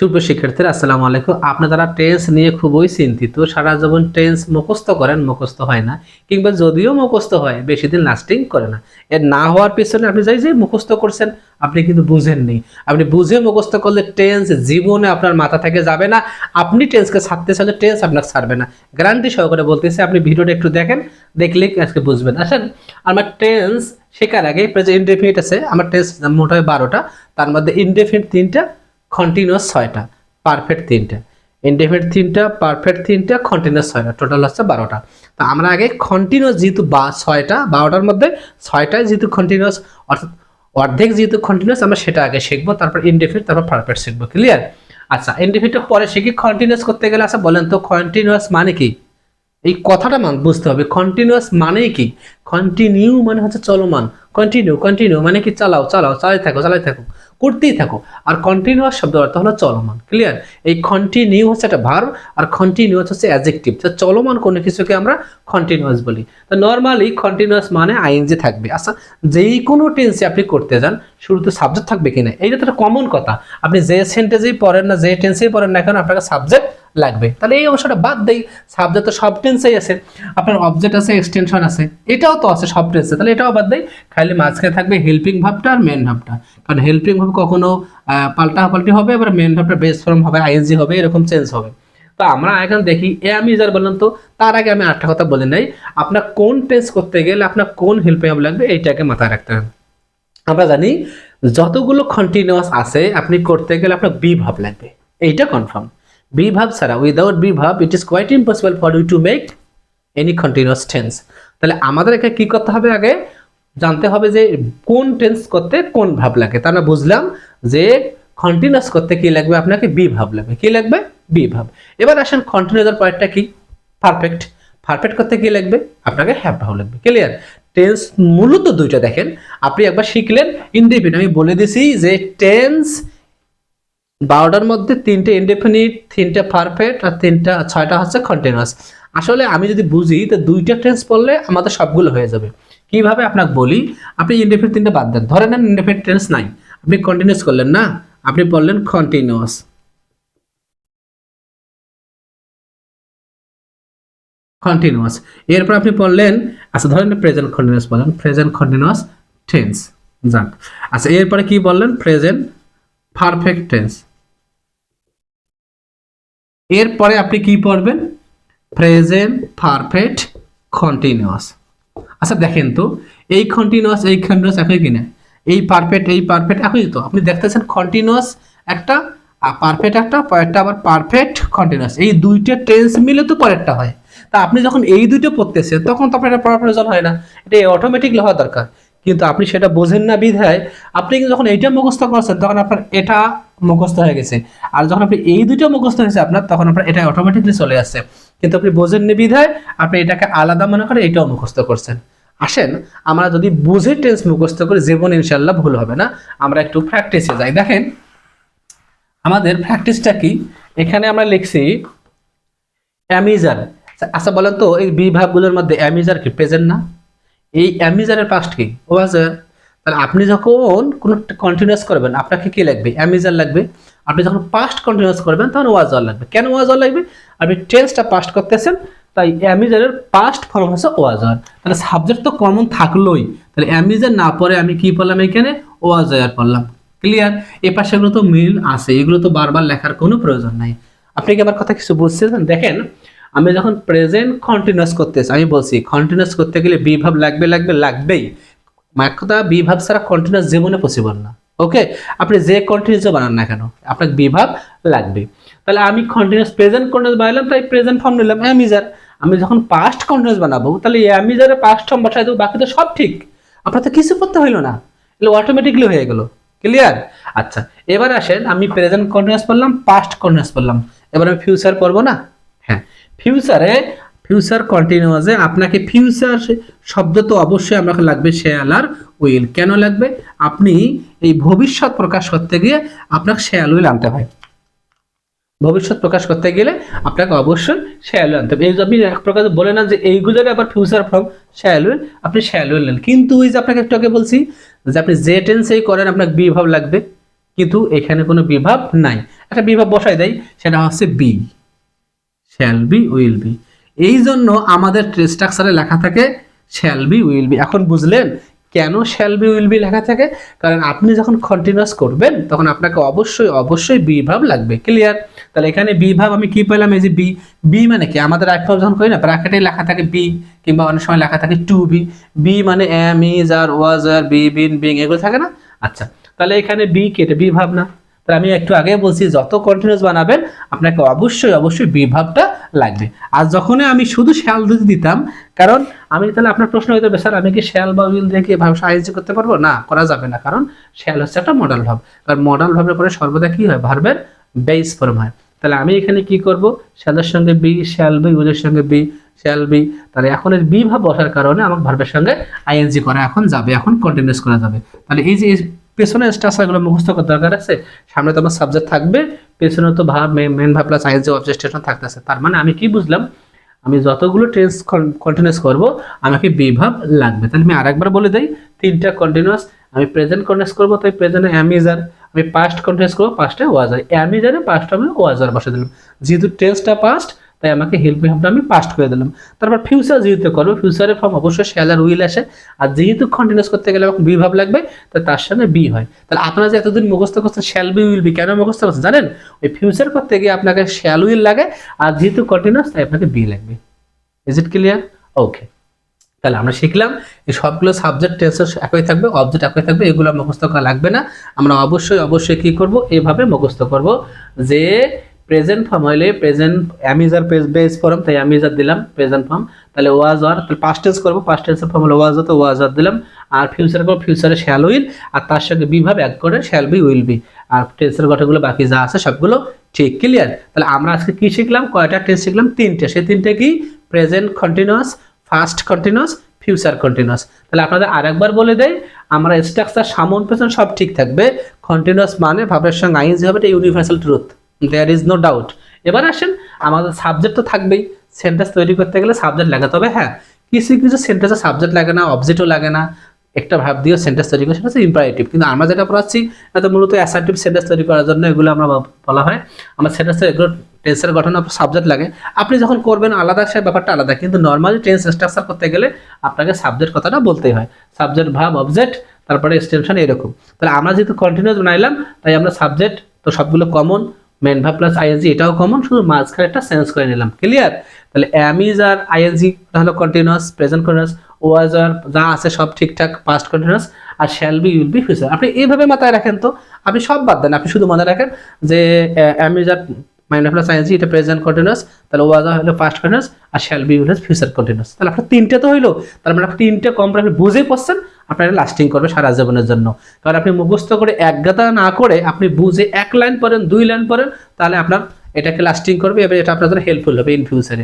সুপ্রিয় শিক্ষার্থীরা আসসালামু আলাইকুম। আপনি যারা টেন্স নিয়ে খুবই চিন্তিত, সারা জীবন টেন্স মুখস্থ করেন, মুখস্থ হয় না, কিংবা যদিও মুখস্থ হয় বেশি দিন লাস্টিং করে না, এর না হওয়ার পিছনে আপনি যে মুখস্থ করছেন আপনি কিন্তু বুঝেননি। আপনি বুঝে মুখস্থ করলে টেন্স জীবনে আপনার মাথা থেকে যাবে না। আপনি টেন্সকে ছাড়তে চাইলে টেন্স আপনাকে ছাড়বে না, গ্যারান্টি সহকারে বলতেছি। আপনি ভিডিওটা একটু দেখেন, দেখলেই আজকে বুঝবেন। আসেন, আমার টেন্স শেখার আগে প্রেজেন্ট ইনডেফিনিট আছে, আমার টেন্স মোট হয় 12টা, তার মধ্যে ইনডেফিনিট 3টা, কন্টিনিউয়াস 6টা, পারফেক্ট 3টা, ইনডেফিনিট 3টা, পারফেক্ট 3টা, কন্টিনিউয়াস 6টা, টোটাল হচ্ছে 12টা। তো আমরা আগে কন্টিনিউয়াস যেহেতু 6টা, 12টার মধ্যে 6টাই যেহেতু কন্টিনিউয়াস, অর্থাৎ অর্ধেক যেহেতু কন্টিনিউয়াস, আমরা সেটা আগে শিখবো, তারপর ইনডেফিনিট, তারপর পারফেক্ট শিখবো। ক্লিয়ার? আচ্ছা, ইনডেফিনিটের পরে শিখি কন্টিনিউয়াস করতে গেলে। আচ্ছা বলেন তো, কন্টিনিউয়াস মানে কি? এই কথাটা বুঝতে হবে। কন্টিনিউয়াস মানে কি? কন্টিনিউ মানে হচ্ছে চলমান। কন্টিনিউ, কন্টিনিউ মানে কি? চালাও চালাও, চালাই থাকো, চালাই থাকো, করতেই থাকো। আর কন্টিনিউয়াস শব্দ অর্থ হলো চলমান। ক্লিয়ার? এই কন্টিনিউ হচ্ছে একটা ভার্ব, আর কন্টিনিউয়াস হচ্ছে অ্যাডজেক্টিভ। চলমান কোনো কিছুকে আমরা কন্টিনিউয়াস বলি। তো নর্মালি কন্টিনিউয়াস মানে আইএনজি থাকবে। আচ্ছা, যেই কোনো টেন্সে আপনি করতে যান শুরুতে সাবজেক্ট থাকবে কিনা, এইটা তো একটা কমন কথা। আপনি যে সেন্টেন্সেই পড়েন না, যে টেন্সেই পড়েন না কেন, আপনাকে সাবজেক্ট লাগবে। তাহলে এই অংশটা বাদ দেই, সাবজেক্ট তো সব টেন্সেই আছে, আপনার অবজেক্ট আছে, এক্সটেনশন আছে, এটাও তো আছে সব টেন্সে, তাহলে এটাও বাদ দেই। খালি মাঝখানে থাকবে হেল্পিং ভাবটা আর মেন ভাবটা। কারণ হেল্পিং ভাব কখনো পাল্টি হবে, আবার মেন ভাবটা বেস ফর্ম হবে, আইএনজি হবে, এরকম চেঞ্জ হবে। তো আমরা এখন দেখি আমি যার বললাম। তো তার আগে আমি আরেকটা কথা বলে নাই, আপনার কোন টেন্স করতে গেলে আপনার কোন হেল্পিং ভাব লাগবে এইটাকে মাথায় রাখতে হবে। আমরা জানি যতগুলো কন্টিনিউয়াস আছে আপনি করতে গেলে আপনার বি ভাব লাগবে, এইটা কনফার্ম। বি ভাব ছাড়া, without be verb it is quite impossible for you to make any continuous tense. তাহলে আমাদের এখানে কি করতে হবে? আগে জানতে হবে যে কোন টেন্স করতে কোন ভাব লাগে। তা আমরা বুঝলাম যে কন্টিনিউয়াস করতে কি লাগবে, আপনাকে বি ভাব লাগবে। কি লাগবে? বি ভাব। এবার আসেন কন্টিনিউয়াসের পরেরটা কি? পারফেক্ট। পারফেক্ট করতে কি লাগবে? আপনাকে হ্যাভ ভাব লাগবে। ক্লিয়ার? টেন্স মূলত দুইটা দেখেন, আপনি একবার শিখলেন ইনডেফিনিট। আমি বলে দিছি যে টেন্স 12টার মধ্যে 3টে ইনডেফিনিট, 3টে পারফেক্ট, আর 6টা হচ্ছে কন্টিনিউয়াস। আসলে আমি যদি বুঝি তো 2টা টেন্স পড়লে আমাদের সবগুলো হয়ে যাবে। কিভাবে আপনাকে বলি, আপনি ইনডেফিনিট 3টে বাদ দেন, ধরে নেন ইনডেফিনিট টেন্স নাই, আপনি কন্টিনিউয়াস করলেন না, আপনি পড়লেন কন্টিনিউয়াস। কন্টিনিউয়াস এরপর আপনি পড়লেন, আচ্ছা ধরেন প্রেজেন্ট কন্টিনিউয়াস বলেন, প্রেজেন্ট কন্টিনিউয়াস টেন্স। যাক, আচ্ছা এরপরে কি বললেন? Present perfect tense. এরপরে আপনি কি পড়বেন? Present perfect continuous. আচ্ছা দেখেন তো, এই কন্টিনিউয়াস একই কিনা? এই পারফেক্ট একই তো। আপনি দেখতেছেন কন্টিনিউয়াস একটা, পারফেক্ট একটা, পরেরটা আবার পারফেক্ট কন্টিনিউয়াস, এই দুইটা টেন্স মিলে তো পরেরটা হয়। তা আপনি যখন এই দুইটা পড়তেছেন তখন তো আপনার এটা পড়ার প্রয়োজন হয় না, এটা অটোমেটিকলি হওয়া দরকার। কিন্তু আপনি সেটা বোঝেন না বিধায় আপনি যখন এইটা মুখস্থ করছেন তখন আপনার এটা মুখস্থ হয়ে গেছে, আর যখন আপনি এই দুটো মুখস্থ হয়েছে আপনার, তখন আপনার এটা অটোমেটিকলি চলে আসছে। কিন্তু আপনি বোঝেননি বিধায় আপনি এটাকে আলাদা মনে করে এটাও মুখস্থ করছেন। আসেন, আমরা যদি বুঝে টেন্স মুখস্থ করি জীবন ইনশাল্লাহ ভুল হবে না। আমরা একটু প্র্যাকটিসে যাই। দেখেন আমাদের প্র্যাকটিসটা কি, এখানে আমরা লিখছি অ্যামিজার। আচ্ছা বলেন তো, এই বিভাগগুলোর মধ্যে অ্যামিজার কি প্রেজেন্ট না? এই অ্যামিজারের পাস্ট কি? ওয়াজার। তাহলে আপনি যখন কোনো কন্টিনিউয়াস করবেন আপনাকে কি লাগবে? অ্যামিজার লাগবে। আপনি যখন পাস্ট কন্টিনিউয়াস করবেন তখন ওয়াজার লাগবে। কেন ওয়াজার লাগবে? আপনি টেন্সটা পাস্ট করতেছেন, তাই অ্যামিজারের পাস্ট ফর্ম হচ্ছে ওয়াজার। তাহলে সাবজেক্ট তো কমন থাকলোই, তাহলে অ্যামিজার না পরে আমি কি বললাম? এখানে ওয়াজার পড়লাম। ক্লিয়ার? এ পাশে এগুলো তো মিল আছে, এগুলো তো বারবার লেখার কোনো প্রয়োজন নাই। আপনি কি আমার কথা কিছু বুঝছেন? দেখেন আমি যখন প্রেজেন্ট কন্টিনিউয়াস করতেছি, আমি বলছি কন্টিনিউয়াস করতে গেলে বি ভাব লাগবেই। কথা বি ভাব ছাড়া কন্টিনিউয়াস জীবনে পসিবল না। ওকে, আপনি যে কন্টিনিউয়াস বানান না কেন আপনাকে বি ভাব লাগবে। তাহলে আমি কন্টিনিউয়াস প্রেজেন্ট কন্টিনিউয়াস বানালাম, তাই প্রেজেন্ট ফর্ম নিলাম অ্যামিজার। আমি যখন পাস্ট কন্টিনিউয়াস বানাবো তাহলে অ্যামিজারে পাস্ট ফর্ম বসাই দেবো, বাকি তো সব ঠিক। আপনার তো কিছু করতে হইলো না, এগুলো অটোমেটিকলি হয়ে গেল। ক্লিয়ার? আচ্ছা এবার আসেন, আমি প্রেজেন্ট কন্টিনিউয়াস বললাম, পাস্ট কন্টিনিউয়াস বললাম, এবার আমি ফিউচার পড়বো না? হ্যাঁ, ফিউচার কন্টিনিউয়াসে আপনাকে ফিউচার শব্দ তো অবশ্যই আপনাকে লাগবে শ্যাল আর উইল। কেন লাগবে? আপনি এই ভবিষ্যৎ প্রকাশ করতে গিয়ে আপনাকে শ্যাল উইল আনতে হয়। ভবিষ্যৎ প্রকাশ করতে গেলে আপনাকে অবশ্যই শ্যাল উইল আনতে হবে। এই যে আপনি এক প্রকার বলে না যে এইগুলোর আবার ফিউচার ফর্ম শ্যাল উইল, আপনি শ্যাল উইল নেন। কিন্তু ওই যে আপনাকে একটু আগে বলছি যে আপনি যে টেন্সেই করেন আপনাকে বি ভাব লাগবে। কিন্তু এখানে কোনো বিভাব নাই, একটা বিভাব বসাই দেয়, সেটা হচ্ছে be, shall be will be. এই জন্য আমাদের স্ট্রাকচারে লেখা থাকে শ্যাল বি উইল বি। এখন বুঝলেন কেন শ্যাল বি উইল বি লেখা থাকে? কারণ আপনি যখন কন্টিনিউয়াস করবেন তখন আপনাকে অবশ্যই অবশ্যই বি ভাব লাগবে। ক্লিয়ার? তাহলে এখানে বি ভাব আমি কি পেলাম? এই যে বি, বি মানে কি? আমাদের এক ভাব যখন করি না, ব্র্যাকেটে লেখা থাকে বি, কিংবা অনেক সময় লেখা থাকে টু বি। বি মানে এম, ইজ, আর, ওয়াজ, আর, বি, বিন, বিং, এগুলো থাকে না? আচ্ছা, তাহলে এখানে বি কেটে বি ভাব না। তাহলে আমি একটু আগে বলছি যত কন্টিনিউয়াস বানাবেন আপনাকে অবশ্যই অবশ্যই বি ভাবটা লাগবে। আর যখনই আমি শুধু শ্যাল যদি দিতাম, কারণ আমি তাহলে আপনার প্রশ্ন হইতে হবে, স্যার আমি কি শ্যাল বা উইল দিয়ে কি ভাব আইএনজি করতে পারবো? না, করা যাবে না, কারণ শ্যাল হচ্ছে একটা মডাল ভাব। কারণ মডাল ভাবের পরে সর্বদা কি হয়? ভার্বের বেস ফর্ম হয়। তাহলে আমি এখানে কি করব? শ্যালের সঙ্গে বি, শ্যাল বি, উইলের সঙ্গে বি, শ্যাল বি। তাহলে এখন এর বি ভাব বসার কারণে আমার ভার্বের সঙ্গে আইএনজি করা এখন যাবে, এখন কন্টিনিউয়াস করা যাবে। তাহলে এই যে পেছনে স্ট্রাকচারগুলো মুখস্থ করার দরকার আছে। সামনে তো আমার সাবজেক্ট থাকবে, পেছনে তো ভাব, main verb plus ING object station থাকতেছে। তার মানে আমি কি বুঝলাম? আমি যতগুলো টেন্স কন্টিনিউয়াস করব আমাকে বি ভাব লাগবে। তাহলে আমি আরেকবার বলে দেই, তিনটা কন্টিনিউয়াস। আমি প্রেজেন্ট কন্টিনিউয়াস করব, তাই প্রেজেন্টে অ্যাম ইজ আর। আমি পাস্ট কন্টিনিউয়াস করব, পাস্টে ওয়াজ আর। অ্যাম ইজ আর, পাস্ট আমি ওয়াজ আর বসে দিলাম। যেহেতু টেন্সটা পাস্ট, তাই আমাকে হেল্প ভাবটা আমি পাস্ট করে দিলাম। তারপর ফিউচার যেহেতু করবো, ফিউচারের ফর্ম অবশ্যই শ্যাল আর উইল আসে। আর যেহেতু কন্টিনিউয়াস করতে গেলে আমাকে বি ভাব লাগবে, তাই তার সঙ্গে বি হয়। তাহলে আপনারা যে এতদিন মুখস্থ করছেন শ্যাল বি উইল বি, কেন মুখস্থ করছেন জানেন? ওই ফিউচার করতে গিয়ে আপনাকে শ্যাল উইল লাগে, আর যেহেতু কন্টিনিউয়াস তাই আপনাকে বি লাগবে। Is it clear? ওকে, তাহলে আমরা শিখলাম এই সবগুলো সাবজেক্ট টেন্সের একই থাকবে, অবজেক্ট একই থাকবে, এগুলো মুখস্থ করা লাগবে না। আমরা অবশ্যই অবশ্যই কি করব? এইভাবে মুখস্থ করব যে প্রেজেন্ট ফর্ম হইলে প্রেজেন্ট অ্যামিজার বেস ফর্ম, তাই অ্যামিজার দিলাম প্রেজেন্ট ফর্ম। তাহলে ওয়াজ আর, তাহলে পাস্ট টেন্স করব, পাস্ট টেন্সের ফর্ম হলো ওয়াজ, তো ওয়াজ আর দিলাম। আর ফিউচার করব, ফিউচারে শ্যাল উইল, আর তার সঙ্গে বি ভাব এক করে শ্যাল বি উইল বি। আর টেন্সের গঠনগুলো বাকি যা আছে সবগুলো ঠিক। ক্লিয়ার? তাহলে আমরা আজকে কি শিখলাম? কয়টা টেন্স শিখলাম? তিনটে। সেই তিনটে কি? Present continuous, fast continuous, future continuous. তাহলে আপনাদের আরেকবার বলে দেই, আমরা স্ট্রাকচার সামন পেছন সব ঠিক থাকবে, কন্টিনিউয়াস মানে ভাবের সঙ্গে আইএনজি হবে, এটা universal truth, there is no doubt. এবার আসেন, আমাদের সাবজেক্ট তো থাকবেই, সেন্টেন্স তৈরি করতে গেলে সাবজেক্ট লাগে। তবে হ্যাঁ, কিছু কিছু সেন্টেন্সে সাবজেক্ট লাগে না, অবজেক্টও লাগে না, একটা ভাব দিয়েও সেন্টেন্স তৈরি করে, সেটা হচ্ছে ইম্পারেটিভ। কিন্তু আমরা যেটা পড়াচ্ছি এটা মূলত অ্যাসার্টিভ সেন্টেন্স তৈরি করার জন্য এগুলো আমরা বলা হয়। আমার সেন্টেন্সের এগুলো টেন্সের গঠন সাবজেক্ট লাগে, আপনি যখন করবেন আলাদা, সে ব্যাপারটা আলাদা। কিন্তু নর্মালি টেন্স স্ট্রাকচার করতে গেলে আপনাকে সাবজেক্ট কথাটা বলতেই হয়, সাবজেক্ট ভাব অবজেক্ট তারপরে এক্সটেনশন, এরকম। তাহলে আমরা যেহেতু কন্টিনিউয়াস বানাইলাম, তাই আমরা সাবজেক্ট তো সবগুলো common, main verb plus ING এটাও কমন, শুধু মাঝখানে একটা সেন্স করে নিলাম। ক্লিয়ার? তাহলে অ্যাম ইজ আর আইএনজি হলো কন্টিনিউয়াস, প্রেজেন্ট কন্টিনিউয়াস, ওয়াজ আর যা আছে সব ঠিকঠাক, পাস্ট কন্টিনিউয়াস, আর shall be will be future. আপনি এইভাবে মাথায় রাখেন, তো আপনি সব বাদ দেন, আপনি শুধু মনে রাখেন যে am is are minus plus ING এটা প্রেজেন্ট কন্টিনিউয়াস, তাহলে ওয়াজ আর হলো পাস্ট কন্টিনিউয়াস, আর shall be will future continuous. তাহলে আপনার তিনটে তো হইলো। তার মানে আপনি তিনটে কম আপনি বুঝেই পড়ছেন, আপনার লাস্টিং করবে সারা জীবনের জন্য। কারণ আপনি মুখস্থ করে এক গাদা না করে আপনি বুঝে এক লাইন পড়েন, দুই লাইন পড়েন, তাহলে আপনার এটাকে লাস্টিং করবে, এবার এটা আপনার জন্য হেল্পফুল হবে ইন ফিউচারে।